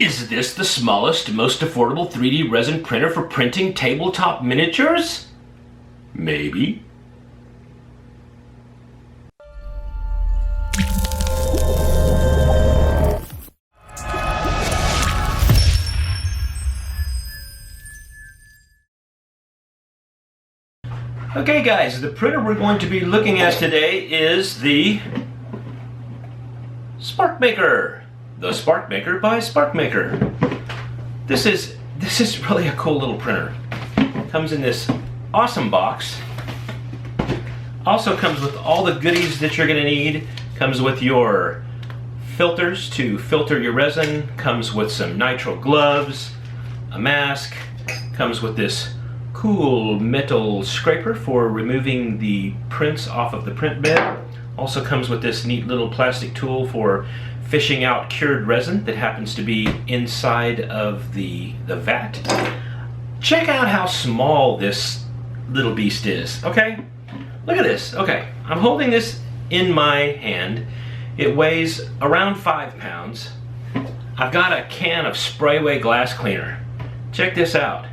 Is this the smallest, most affordable 3D resin printer for printing tabletop miniatures? Maybe. Okay guys, the printer we're going to be looking at today is the Sparkmaker. The Sparkmaker by Sparkmaker. This is really a cool little printer. Comes in this awesome box. Also comes with all the goodies that you're gonna need. Comes with your filters to filter your resin. Comes with some nitrile gloves, a mask. Comes with this cool metal scraper for removing the prints off of the print bed. Also comes with this neat little plastic tool for fishing out cured resin that happens to be inside of the vat. Check out how small this little beast is, okay? Look at this, okay. I'm holding this in my hand. It weighs around 5 pounds. I've got a can of SprayWay glass cleaner. Check this out.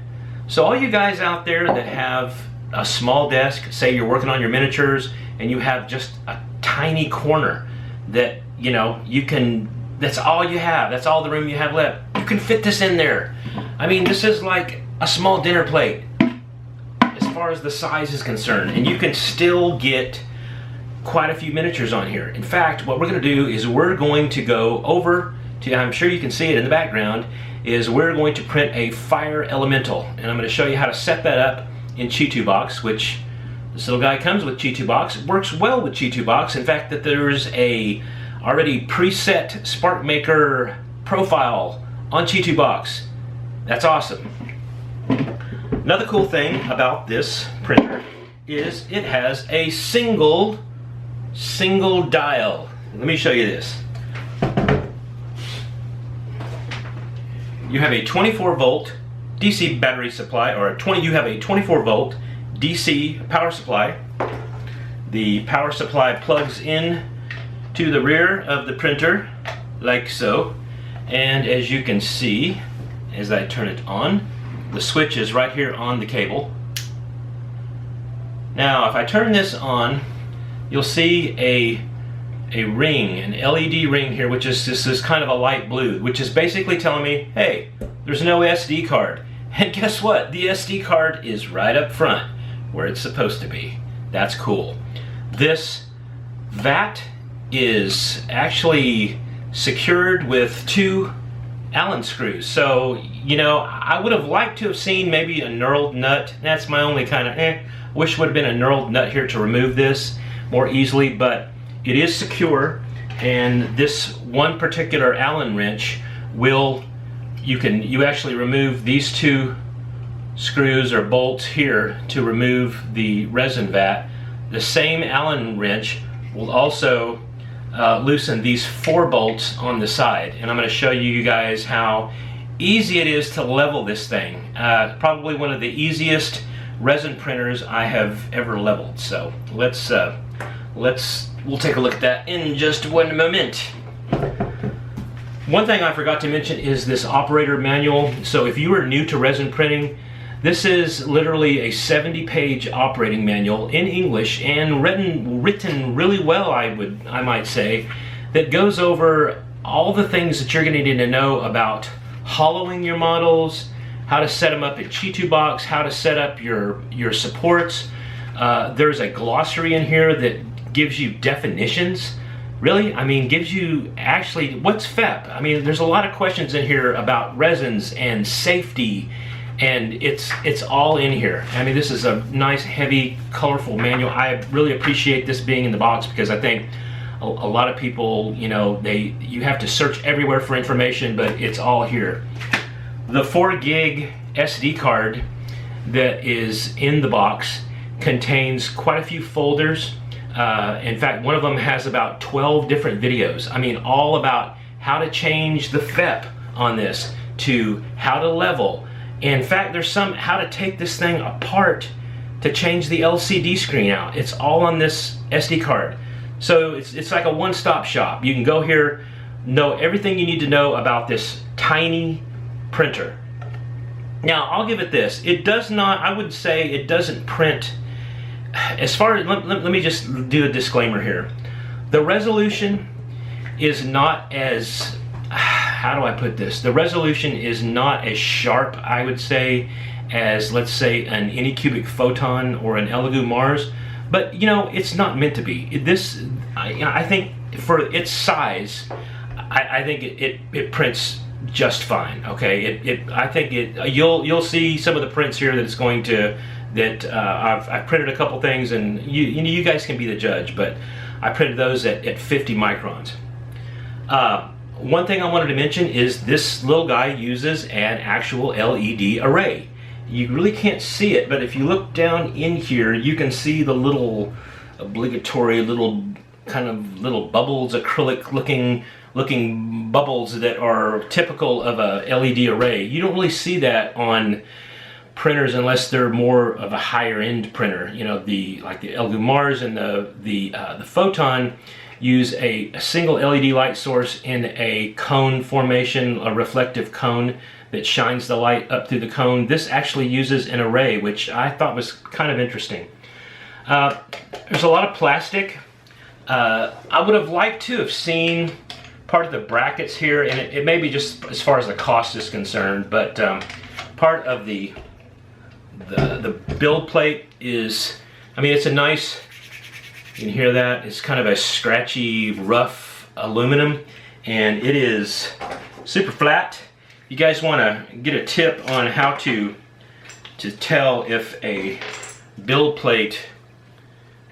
So all you guys out there that have a small desk, say you're working on your miniatures and you have just a tiny corner that, you know, you can, that's all you have, that's all the room you have left, you can fit this in there. I mean, this is like a small dinner plate as far as the size is concerned, and you can still get quite a few miniatures on here. In fact, what we're going to do is we're going to go over to, I'm sure you can see it in the background, is we're going to print a fire elemental, and I'm going to show you how to set that up in Chitubox, which this little guy comes with Chitubox. It works well with Chitubox. In fact, that there's a already preset Sparkmaker profile on Chitubox. That's awesome. Another cool thing about this printer is it has a single dial. Let me show you this. You have a 24 volt DC battery supply, or you have a 24 volt DC power supply. The power supply plugs in to the rear of the printer like so, and as you can see, as I turn it on, the switch is right here on the cable. Now if I turn this on, you'll see a ring, an LED ring here, which is this kind of a light blue, which is basically telling me, hey, there's no SD card. And guess what? The SD card is right up front where it's supposed to be. That's cool. This vat is actually secured with 2 Allen screws. So, you know, I would have liked to have seen maybe a knurled nut. That's my only kind of wish would have been a knurled nut here to remove this more easily, but it is secure, and this one particular Allen wrench will, you actually remove these 2 screws or bolts here to remove the resin vat. The same Allen wrench will also loosen these 4 bolts on the side, and I'm going to show you guys how easy it is to level this thing. Probably one of the easiest resin printers I have ever leveled. So we'll take a look at that in just one moment. One thing I forgot to mention is this operator manual. So if you are new to resin printing, this is literally a 70-page operating manual in English, and written really well, I might say, that goes over all the things that you're going to need to know about hollowing your models, how to set them up in Chitubox, how to set up your supports. There's a glossary in here that gives you definitions. Really, I mean, gives you actually, what's FEP? I mean, there's a lot of questions in here about resins and safety, and it's all in here. I mean, this is a nice, heavy, colorful manual. I really appreciate this being in the box, because I think a lot of people, you know, you have to search everywhere for information, but it's all here. The 4 gig SD card that is in the box contains quite a few folders. In fact, one of them has about 12 different videos. I mean, all about how to change the FEP on this, to how to level. In fact, there's some how to take this thing apart to change the LCD screen out. It's all on this SD card. So it's like a one-stop shop. You can go here, know everything you need to know about this tiny printer. Now, I'll give it this. It does not, I would say it doesn't print, as far as, let me just do a disclaimer here. The resolution is not as, how do I put this? The resolution is not as sharp, I would say, as, let's say, an Anycubic Photon or an Elegoo Mars. But, you know, it's not meant to be. This, I think, for its size, I think it prints just fine. Okay, I think you'll see some of the prints here that it's going to, that I've printed a couple things, and you guys can be the judge, but I printed those at 50 microns. One thing I wanted to mention is this little guy uses an actual LED array. You really can't see it, but if you look down in here, you can see the little obligatory little kind of little bubbles, acrylic looking bubbles that are typical of a LED array. You don't really see that on printers unless they're more of a higher end printer. You know, like the Elegoo Mars and the Photon use a single LED light source in a cone formation, a reflective cone that shines the light up through the cone. This actually uses an array, which I thought was kind of interesting. There's a lot of plastic. I would have liked to have seen part of the brackets here, and it may be just as far as the cost is concerned, but part of the build plate is, I mean, it's a nice, you can hear that, it's kind of a scratchy, rough aluminum, and it is super flat. You guys want to get a tip on how to tell if a build plate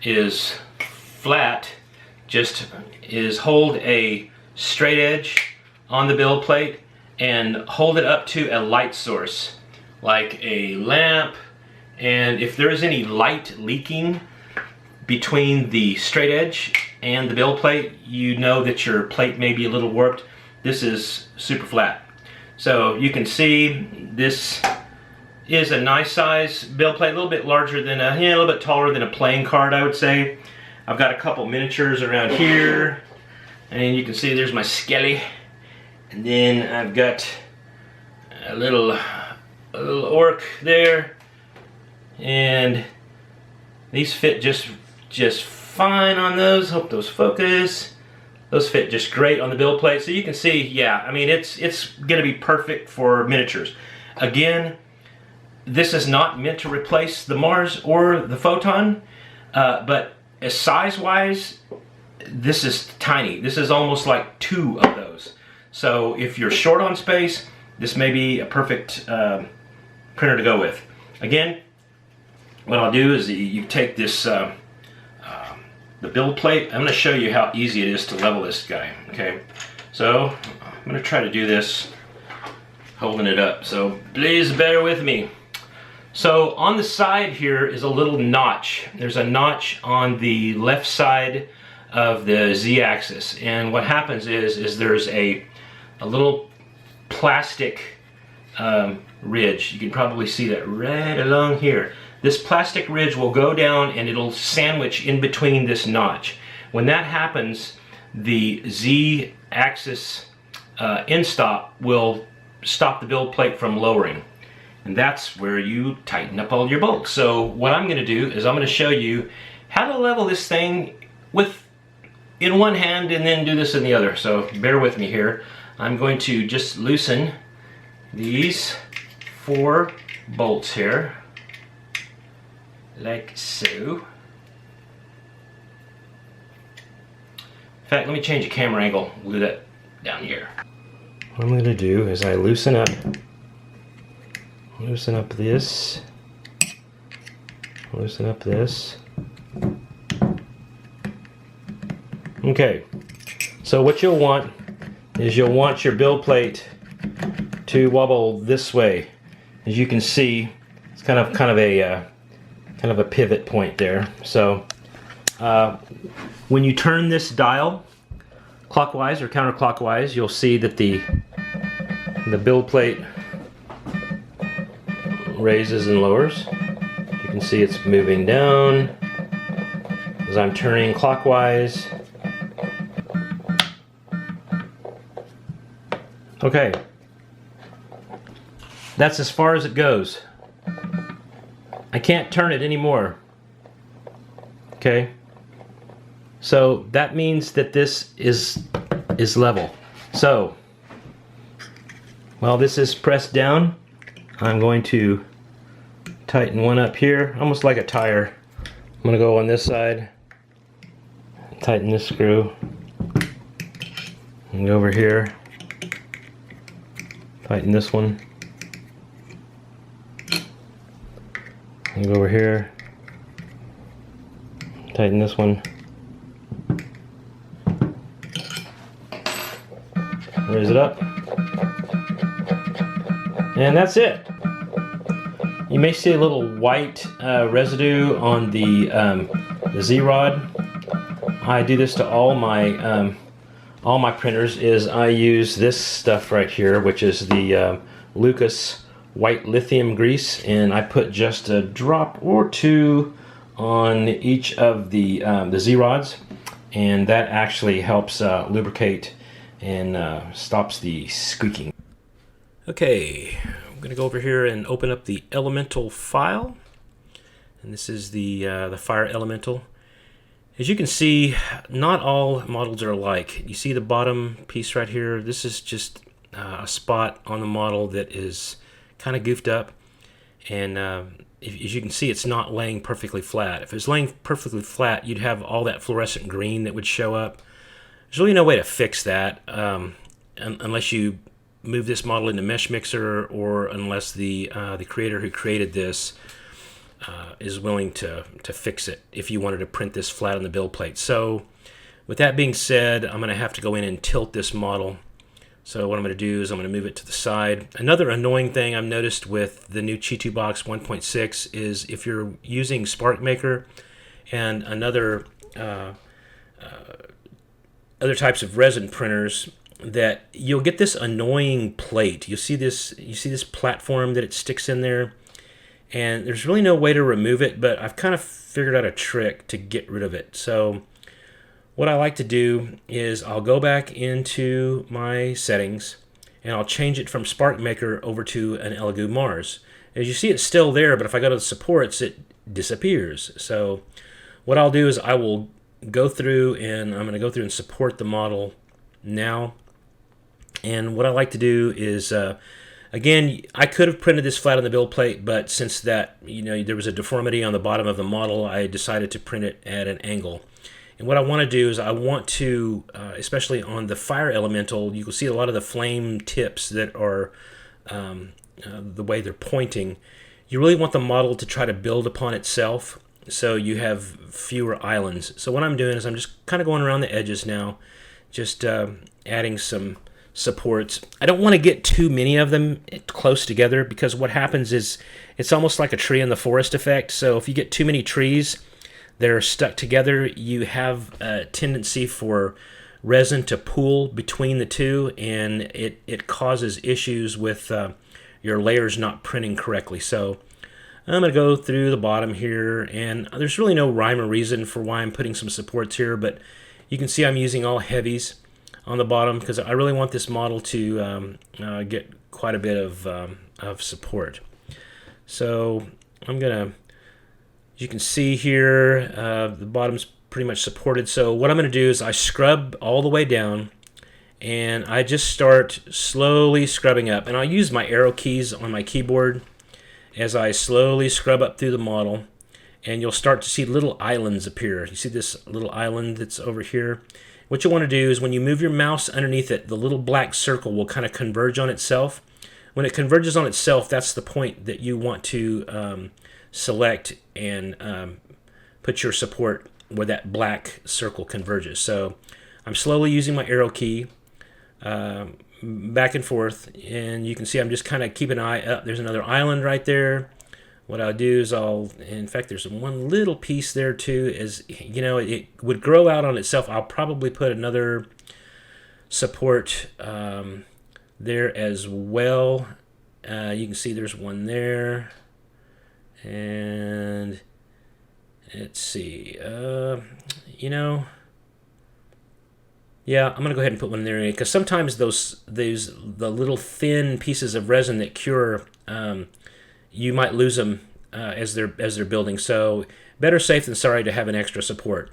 is flat, just hold a straight edge on the build plate and hold it up to a light source like a lamp, and if there is any light leaking between the straight edge and the build plate, you know that your plate may be a little warped. This is super flat. So you can see this is a nice size build plate, a little bit larger than a little bit taller than a playing card, I would say. I've got a couple miniatures around here, and you can see there's my skelly, and then I've got a little orc there, and these fit just fine on those. Hope those focus. Those fit just great on the build plate. So you can see, yeah, I mean, it's gonna be perfect for miniatures. Again, this is not meant to replace the Mars or the Photon, but as size-wise, this is tiny. This is almost like 2 of those. So if you're short on space, this may be a perfect printer to go with. Again, what I'll do is you take this the build plate. I'm going to show you how easy it is to level this guy. Okay, so I'm going to try to do this holding it up, so please bear with me. So on the side here is a little notch. There's a notch on the left side of the Z-axis, and what happens is there's a little plastic ridge. You can probably see that right along here. This plastic ridge will go down and it'll sandwich in between this notch. When that happens, the Z-axis end stop will stop the build plate from lowering. And that's where you tighten up all your bolts. So what I'm going to do is I'm going to show you how to level this thing in one hand and then do this in the other. So bear with me here. I'm going to just loosen these 4 bolts here, like so. In fact, let me change the camera angle. We'll do that down here. What I'm going to do is I loosen up this, loosen up this. Okay, so what you'll want is you'll want your build plate to wobble this way. As you can see, it's kind of a pivot point there. So when you turn this dial clockwise or counterclockwise, you'll see that the build plate raises and lowers. You can see it's moving down as I'm turning clockwise. Okay, that's as far as it goes. I can't turn it anymore. Okay, so that means that this is level. So while this is pressed down, I'm going to tighten one up here, almost like a tire. I'm going to go on this side, tighten this screw, and go over here, tighten this one, and go over here, tighten this one, raise it up, and that's it. You may see a little white residue on the Z-rod. I do this to all my printers. Is I use this stuff right here, which is the Lucas white lithium grease, and I put just a drop or two on each of the Z-rods, and that actually helps lubricate and stops the squeaking. Okay, I'm going to go over here and open up the elemental file, and this is the fire elemental. As you can see, not all models are alike. You see the bottom piece right here? This is just a spot on the model that is kind of goofed up, and as you can see, it's not laying perfectly flat. If it was laying perfectly flat, you'd have all that fluorescent green that would show up. There's really no way to fix that unless you move this model into Mesh Mixer, or unless the creator who created this is willing to fix it if you wanted to print this flat on the build plate. So with that being said, I'm going to have to go in and tilt this model. So what I'm going to do is I'm going to move it to the side. Another annoying thing I've noticed with the new Chitubox 1.6 is if you're using Sparkmaker and other types of resin printers, that you'll get this annoying plate. You see this platform that it sticks in there, and there's really no way to remove it, but I've kind of figured out a trick to get rid of it. So what I like to do is I'll go back into my settings and I'll change it from Sparkmaker over to an Elegoo Mars. As you see, it's still there, but if I go to the supports, it disappears. So what I'll do is I will go through, and I'm going to go through and support the model now. And what I like to do is, again, I could have printed this flat on the build plate, but since that, there was a deformity on the bottom of the model, I decided to print it at an angle. And what I want to do is I want to, especially on the fire elemental, you can see a lot of the flame tips that are the way they're pointing. You really want the model to try to build upon itself, so you have fewer islands. So what I'm doing is I'm just kind of going around the edges now, just adding some supports. I don't want to get too many of them close together, because what happens is it's almost like a tree in the forest effect. So if you get too many trees that are stuck together, you have a tendency for resin to pool between the two, and it causes issues with your layers not printing correctly. So I'm going to go through the bottom here, and there's really no rhyme or reason for why I'm putting some supports here, but you can see I'm using all heavies on the bottom because I really want this model to get quite a bit of support. So I'm going to, you can see here, the bottom's pretty much supported. So what I'm going to do is I scrub all the way down, and I just start slowly scrubbing up. And I'll use my arrow keys on my keyboard as I slowly scrub up through the model. And you'll start to see little islands appear. You see this little island that's over here? What you want to do is when you move your mouse underneath it, the little black circle will kind of converge on itself. When it converges on itself, that's the point that you want to select and put your support where that black circle converges. So I'm slowly using my arrow key back and forth, and you can see I'm just kind of keeping an eye up. There's another island right there. What I'll do is in fact, there's one little piece there too, it would grow out on itself. I'll probably put another support there as well. You can see there's one there. And let's see, Yeah, I'm gonna go ahead and put one in there because sometimes the little thin pieces of resin that cure, you might lose them as they're building. So better safe than sorry to have an extra support.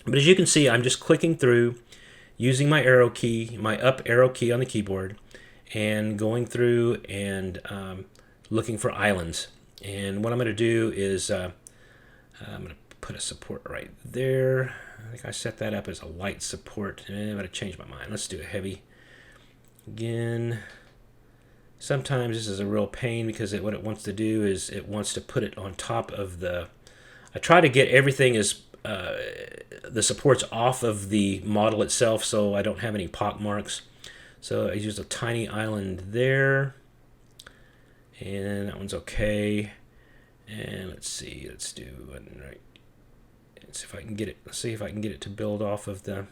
But as you can see, I'm just clicking through using my arrow key, my up arrow key on the keyboard, and going through and looking for islands. And what I'm going to do is I'm going to put a support right there. I think I set that up as a light support. And I'm going to change my mind. Let's do a heavy. Again, sometimes this is a real pain because what it wants to do is it wants to put it on top of the... I try to get everything as the supports off of the model itself so I don't have any pock marks. So I use a tiny island there. And that one's okay. And let's see, let's do one right. Let's see if I can get it. Let's see if I can get it to build off of the.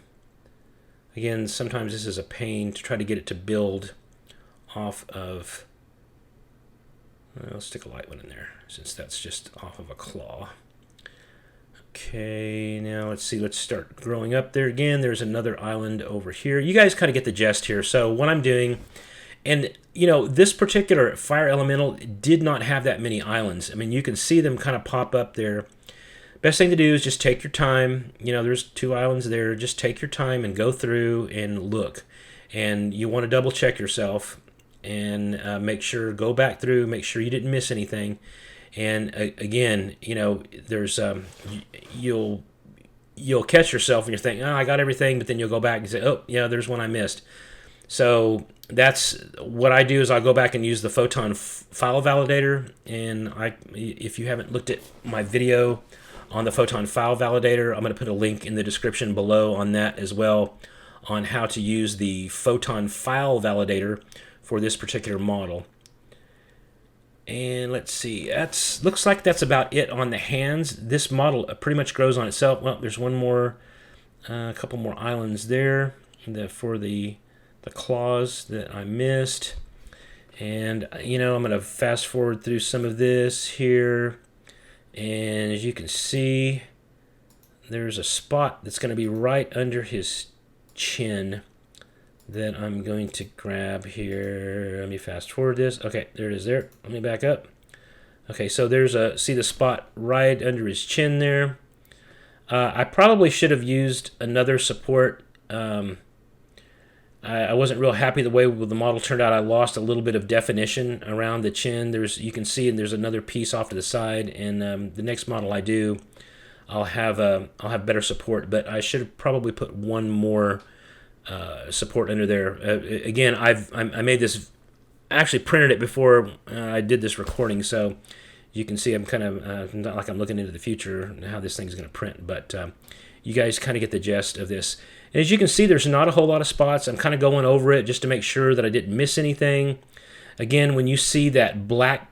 Again, sometimes this is a pain to try to get it to build off of. I'll stick a light one in there since that's just off of a claw. Okay, now let's see. Let's start growing up there again. There's another island over here. You guys kind of get the gist here. So what I'm doing. And, you know, this particular fire elemental did not have that many islands. I mean, you can see them kind of pop up there. Best thing to do is just take your time. You know, there's 2 islands there. Just take your time and go through and look. And you want to double check yourself and make sure, go back through, make sure you didn't miss anything. And again, you know, there's, you'll catch yourself and you're thinking, oh, I got everything, but then you'll go back and say, oh, yeah, there's one I missed. So that's what I do is I'll go back and use the Photon file validator. And if you haven't looked at my video on the Photon file validator, I'm going to put a link in the description below on that as well on how to use the Photon file validator for this particular model. And let's see, looks like that's about it on the hands. This model pretty much grows on itself. Well, there's one more, a couple more islands there for the claws that I missed. And you know, I'm going to fast forward through some of this here, and as you can see, there's a spot that's going to be right under his chin that I'm going to grab here. Let me fast forward this. Okay, there it is there. Let me back up. Okay, so there's see the spot right under his chin there. I probably should have used another support. I wasn't real happy the way the model turned out. I lost a little bit of definition around the chin. You can see, and there's another piece off to the side. And the next model I do, I'll have better support. But I should have probably put one more support under there. Again, I made this. I actually printed it before I did this recording, so you can see I'm kind of not like I'm looking into the future and how this thing's going to print. But you guys kind of get the gist of this. And as you can see, there's not a whole lot of spots. I'm kind of going over it just to make sure that I didn't miss anything. Again, when you see that black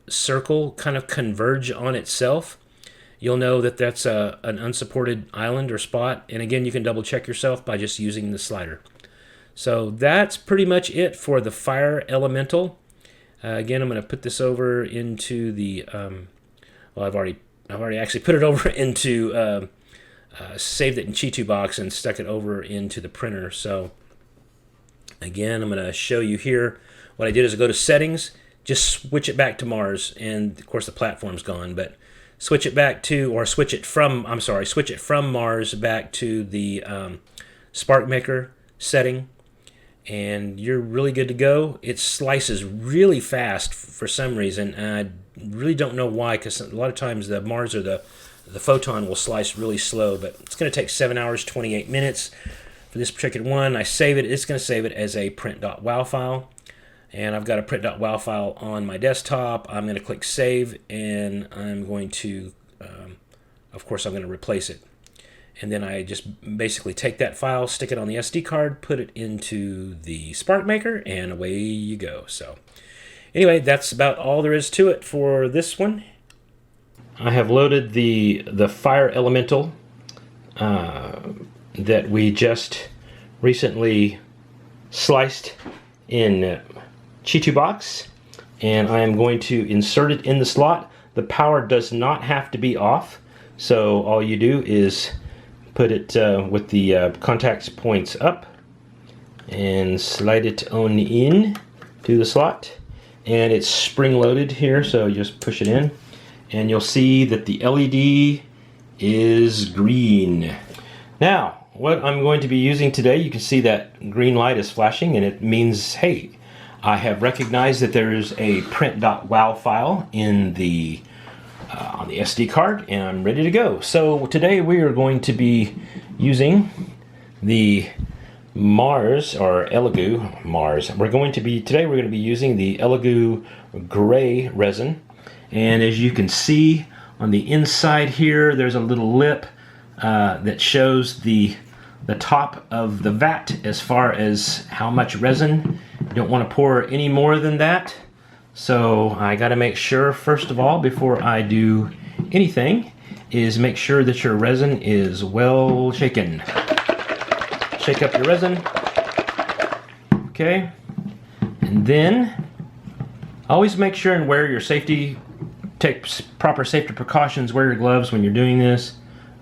circle kind of converge on itself, you'll know that that's an unsupported island or spot. And again, you can double check yourself by just using the slider. So that's pretty much it for the fire elemental. Again, I'm going to put this over into the, well, I've already actually put it over into, saved it in Chitubox and stuck it over into the printer. So again, I'm going to show you here. What I did is I go to settings, just switch it back to Mars, and of course the platform's gone, but switch it back to, or switch it from Mars back to the Sparkmaker setting, and you're really good to go. It slices really fast for some reason, and I really don't know why, because a lot of times the Mars or the Photon will slice really slow, but it's going to take 7 hours, 28 minutes for this particular one. I save it. It's going to save it as a print.wow file, and I've got a print.wow file on my desktop. I'm going to click save, and I'm going to, of course, I'm going to replace it. And then I just basically take that file, stick it on the SD card, put it into the Sparkmaker, and away you go. So anyway, that's about all there is to it for this one. I have loaded the fire elemental that we just recently sliced in Chitubox, and I am going to insert it in the slot. The power does not have to be off, so all you do is put it with the contact points up and slide it on in to the slot. And it's spring loaded here, so you just push it in and you'll see that the LED is green. Now, what I'm going to be using today, you can see that green light is flashing, and it means, hey, I have recognized that there's a print.wow file in the on the SD card, and I'm ready to go. So today we are going to be using the Mars, or Elegoo Mars. We're going to be using the Elegoo gray resin, and as you can see on the inside here, there's a little lip that shows the top of the vat as far as how much resin. You don't want to pour any more than that. So I got to make sure, first of all, before I do anything, is make sure that your resin is well shaken. Shake up your resin. Okay. And then always make sure and wear your safety, take proper safety precautions, wear your gloves when you're doing this.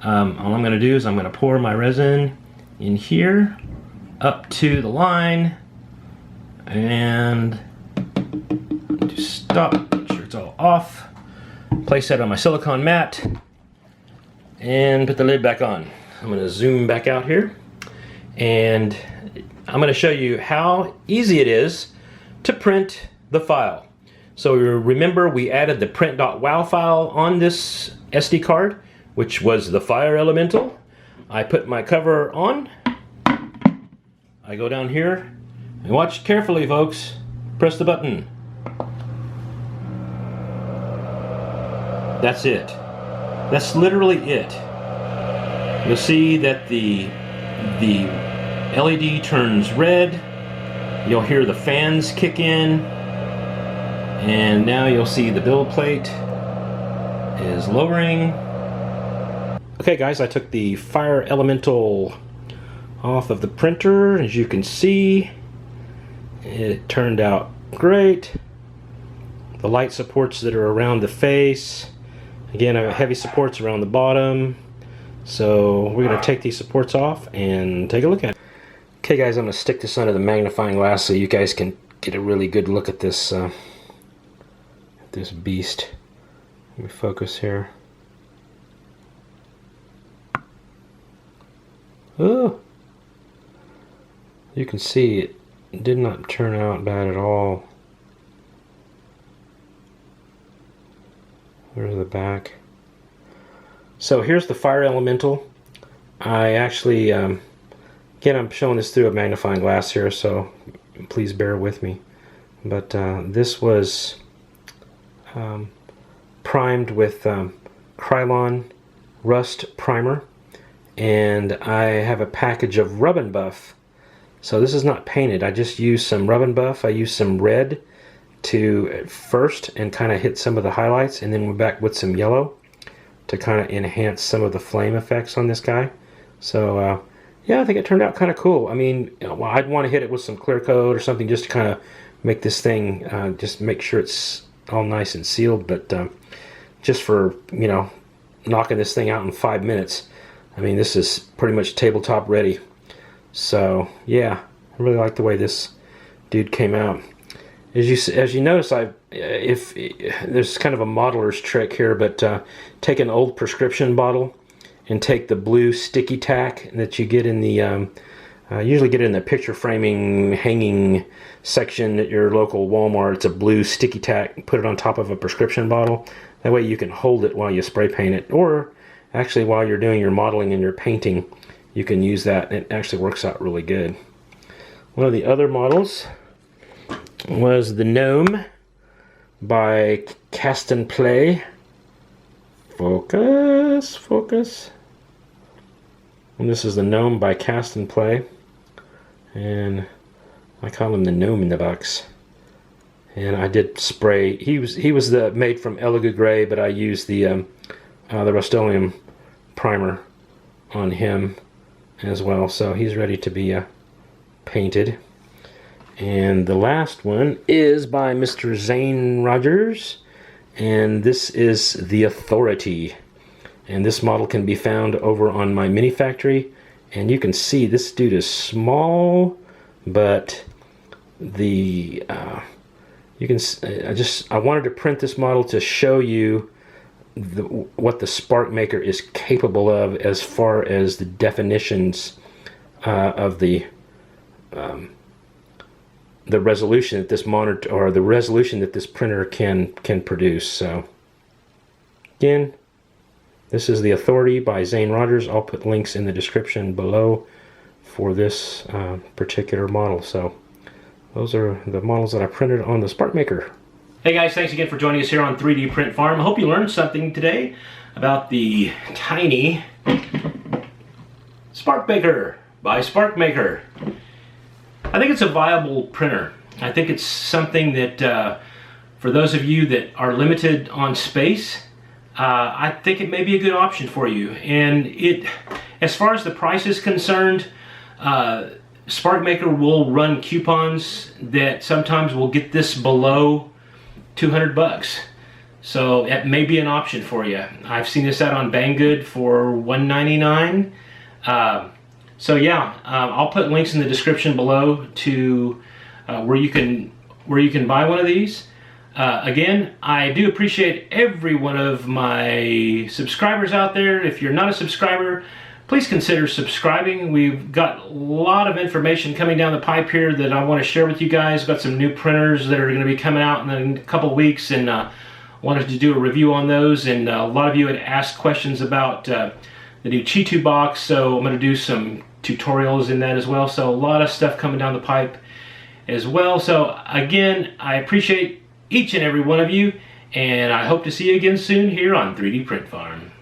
All I'm going to do is I'm going to pour my resin in here up to the line and just stop, make sure it's all off, place that on my silicone mat and put the lid back on. I'm going to zoom back out here and I'm going to show you how easy it is to print the file. So remember, we added the print.wow file on this SD card, which was the fire elemental. I put my cover on, I go down here, and watch carefully, folks. Press the button. That's it. That's literally it. You'll see that the LED turns red. You'll hear the fans kick in, and now you'll see the build plate is lowering. Okay guys, I took the fire elemental off of the printer. As you can see, it turned out great. The light supports that are around the face, again, I have heavy supports around the bottom. So we're going to take these supports off and take a look at it. Okay guys, I'm going to stick this under the magnifying glass so you guys can get a really good look at this this beast. Let me focus here. Oh, you can see it did not turn out bad at all. There's the back. So here's the fire elemental. I actually, again, I'm showing this through a magnifying glass here, so please bear with me. But this was primed with Krylon Rust Primer. And I have a package of Rub and Buff. So this is not painted. I just used some Rub and Buff. I used some red to first and kind of hit some of the highlights, and then went back with some yellow to kind of enhance some of the flame effects on this guy. So yeah, I think it turned out kind of cool. I mean, well, I'd want to hit it with some clear coat or something just to kind of make this thing, just make sure it's all nice and sealed. But just for, you know, knocking this thing out in 5 minutes, I mean, this is pretty much tabletop ready. So yeah, I really like the way this dude came out. As you notice, if there's kind of a modeler's trick here, but take an old prescription bottle and take the blue sticky tack that you get in the usually get it in the picture framing hanging section at your local Walmart. It's a blue sticky tack. Put it on top of a prescription bottle. That way you can hold it while you spray paint it, or actually while you're doing your modeling and your painting, you can use that. It actually works out really good. One of the other models was the Gnome by Cast and Play. Focus, focus. And this is the Gnome by Cast and Play, and I call him the Gnome in the box. And I did spray. He was made from Elegoo Gray, but I used the Rust-Oleum primer on him as well. So he's ready to be painted. And the last one is by Mr. Zane Rogers, and this is The Authority. And this model can be found over on my mini factory. And you can see this dude is small, but the I wanted to print this model to show you what the Sparkmaker is capable of as far as the definitions of the resolution that this monitor, or the resolution that this printer can produce. So again, this is the Authority by Zane Rogers. I'll put links in the description below for this particular model. So those are the models that I printed on the Sparkmaker. Hey guys, thanks again for joining us here on 3D Print Farm. I hope you learned something today about the tiny Sparkmaker by Sparkmaker. I think it's a viable printer. I think it's something that for those of you that are limited on space, I think it may be a good option for you. And as far as the price is concerned, Sparkmaker will run coupons that sometimes will get this below 200 bucks. So it may be an option for you. I've seen this out on Bangood for $1.99. So yeah, I'll put links in the description below to where you can buy one of these. Again, I do appreciate every one of my subscribers out there. If you're not a subscriber, please consider subscribing. We've got a lot of information coming down the pipe here that I want to share with you guys. Got some new printers that are going to be coming out in a couple of weeks, and wanted to do a review on those. And a lot of you had asked questions about the new Chitubox, so I'm going to do some tutorials in that as well. So a lot of stuff coming down the pipe as well. So again, I appreciate each and every one of you, and I hope to see you again soon here on 3D Print Farm.